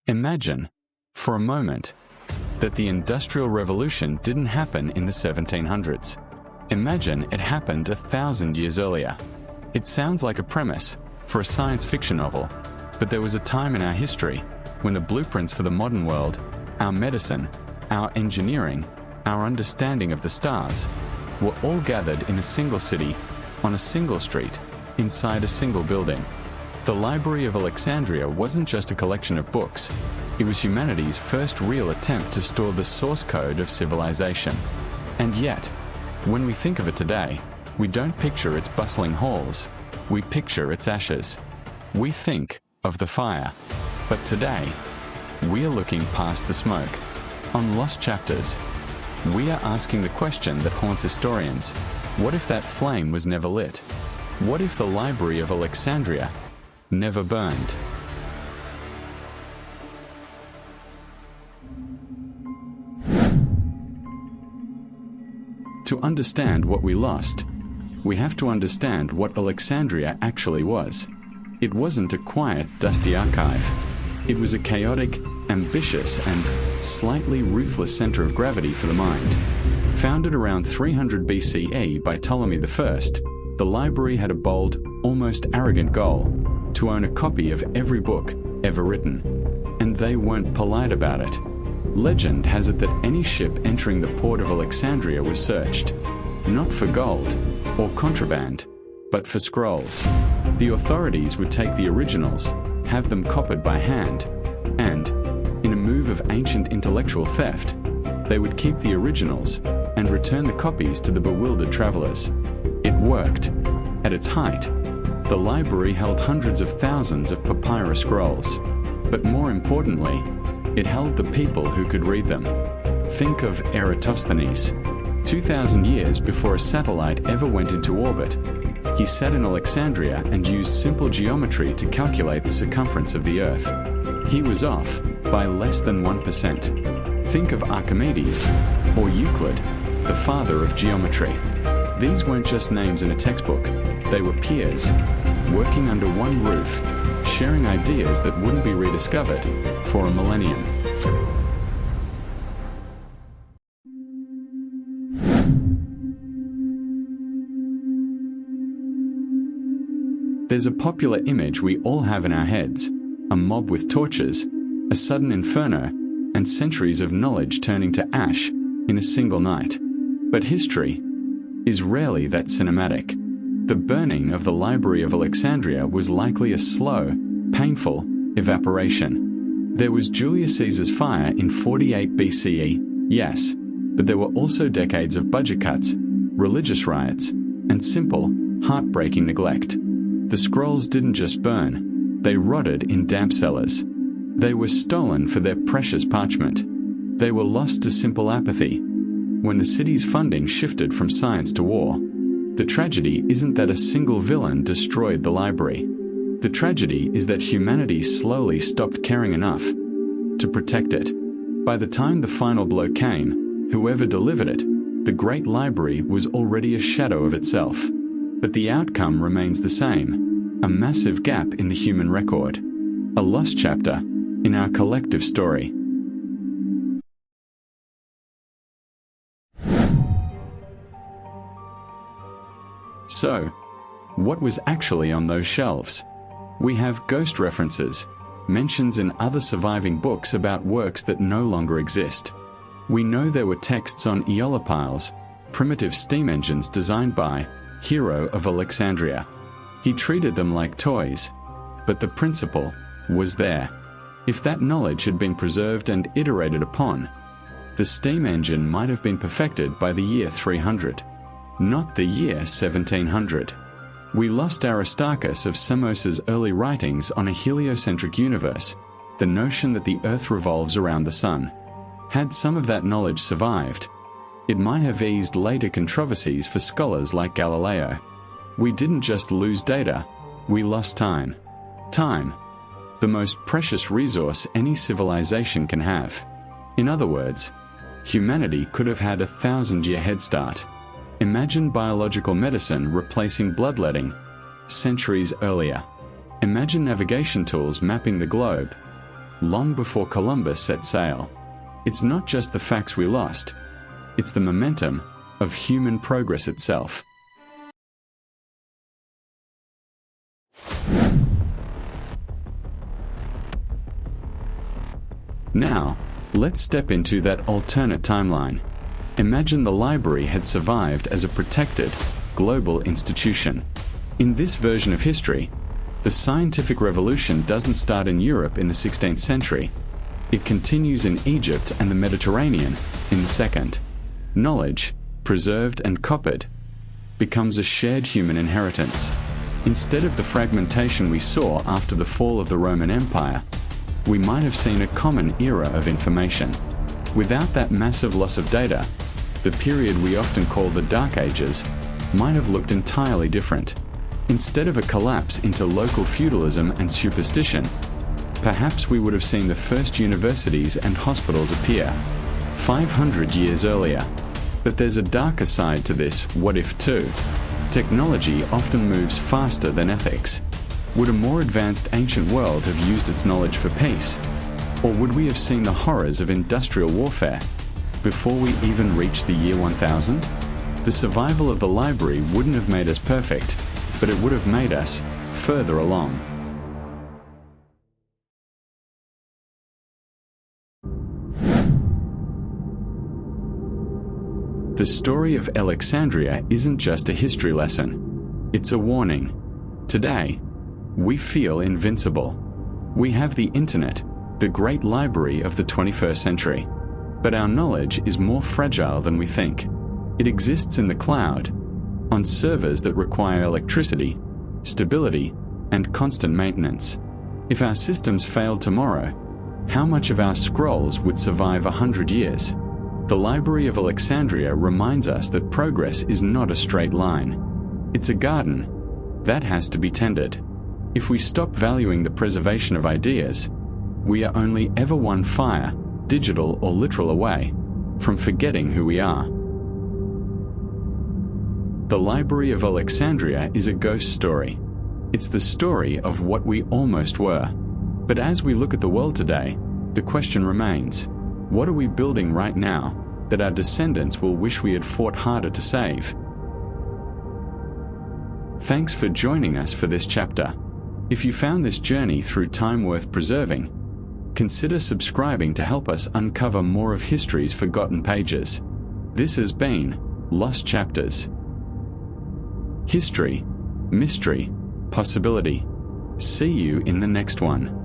Imagine, for a moment, that the Industrial Revolution didn't happen in the 1700s. Imagine it happened 1,000 years earlier. It sounds like a premise for a science fiction novel, but there was a time in our history when the blueprints for the modern world, our medicine, our engineering, our understanding of the stars, were all gathered in a single city, on a single street, inside a single building. The Library of Alexandria wasn't just a collection of books. It was humanity's first real attempt to store the source code of civilization. And yet, when we think of it today, we don't picture its bustling halls. We picture its ashes. We think of the fire. But today, we are looking past the smoke. On Lost Chapters, we are asking the question that haunts historians. What if that flame was never lit? What if the Library of Alexandria never burned? To understand what we lost, we have to understand what Alexandria actually was. It wasn't a quiet, dusty archive. It was a chaotic, ambitious, and slightly ruthless center of gravity for the mind. Founded around 300 BCE by Ptolemy I, the library had a bold, almost arrogant goal: to own a copy of every book ever written. And they weren't polite about it. Legend has it that any ship entering the port of Alexandria was searched, not for gold or contraband, but for scrolls. The authorities would take the originals, have them copied by hand, and, in a move of ancient intellectual theft, they would keep the originals and return the copies to the bewildered travelers. It worked. At its height, the library held hundreds of thousands of papyrus scrolls, but more importantly, it held the people who could read them. Think of Eratosthenes. 2,000 years before a satellite ever went into orbit, he sat in Alexandria and used simple geometry to calculate the circumference of the Earth. He was off by less than 1%. Think of Archimedes, or Euclid, the father of geometry. These weren't just names in a textbook. They were peers, working under one roof, sharing ideas that wouldn't be rediscovered for a millennium. There's a popular image we all have in our heads: a mob with torches, a sudden inferno, and centuries of knowledge turning to ash in a single night. But history is rarely that cinematic. The burning of the Library of Alexandria was likely a slow, painful evaporation. There was Julius Caesar's fire in 48 BCE, yes, but there were also decades of budget cuts, religious riots, and simple, heartbreaking neglect. The scrolls didn't just burn, they rotted in damp cellars. They were stolen for their precious parchment. They were lost to simple apathy when the city's funding shifted from science to war. The tragedy isn't that a single villain destroyed the library. The tragedy is that humanity slowly stopped caring enough to protect it. By the time the final blow came, whoever delivered it, the great library was already a shadow of itself. But the outcome remains the same: a massive gap in the human record, a lost chapter in our collective story. So, what was actually on those shelves? We have ghost references, mentions in other surviving books about works that no longer exist. We know there were texts on eolipiles, primitive steam engines designed by Hero of Alexandria. He treated them like toys, but the principle was there. If that knowledge had been preserved and iterated upon, the steam engine might have been perfected by the year 300, not the year 1700. We lost Aristarchus of Samos's early writings on a heliocentric universe, the notion that the Earth revolves around the Sun. Had some of that knowledge survived, it might have eased later controversies for scholars like Galileo. We didn't just lose data, we lost time. Time, the most precious resource any civilization can have. In other words, humanity could have had a 1,000-year head start. Imagine biological medicine replacing bloodletting centuries earlier. Imagine navigation tools mapping the globe long before Columbus set sail. It's not just the facts we lost, it's the momentum of human progress itself. Now, let's step into that alternate timeline. Imagine the library had survived as a protected, global institution. In this version of history, the scientific revolution doesn't start in Europe in the 16th century. It continues in Egypt and the Mediterranean in the 2nd. Knowledge, preserved and copied, becomes a shared human inheritance. Instead of the fragmentation we saw after the fall of the Roman Empire, we might have seen a common era of information. Without that massive loss of data, the period we often call the Dark Ages might have looked entirely different. Instead of a collapse into local feudalism and superstition, perhaps we would have seen the first universities and hospitals appear 500 years earlier. But there's a darker side to this what if too. Technology often moves faster than ethics. Would a more advanced ancient world have used its knowledge for peace? Or would we have seen the horrors of industrial warfare before we even reached the year 1000? The survival of the library wouldn't have made us perfect, but it would have made us further along. The story of Alexandria isn't just a history lesson. It's a warning. Today, we feel invincible. We have the internet, the great library of the 21st century. But our knowledge is more fragile than we think. It exists in the cloud, on servers that require electricity, stability, and constant maintenance. If our systems failed tomorrow, how much of our scrolls would survive 100 years? The Library of Alexandria reminds us that progress is not a straight line. It's a garden that has to be tended. If we stop valuing the preservation of ideas, we are only ever one fire, digital or literal, away from forgetting who we are. The Library of Alexandria is a ghost story. It's the story of what we almost were. But as we look at the world today, the question remains, what are we building right now that our descendants will wish we had fought harder to save? Thanks for joining us for this chapter. If you found this journey through time worth preserving, consider subscribing to help us uncover more of history's forgotten pages. This has been Lost Chapters. History, mystery, possibility. See you in the next one.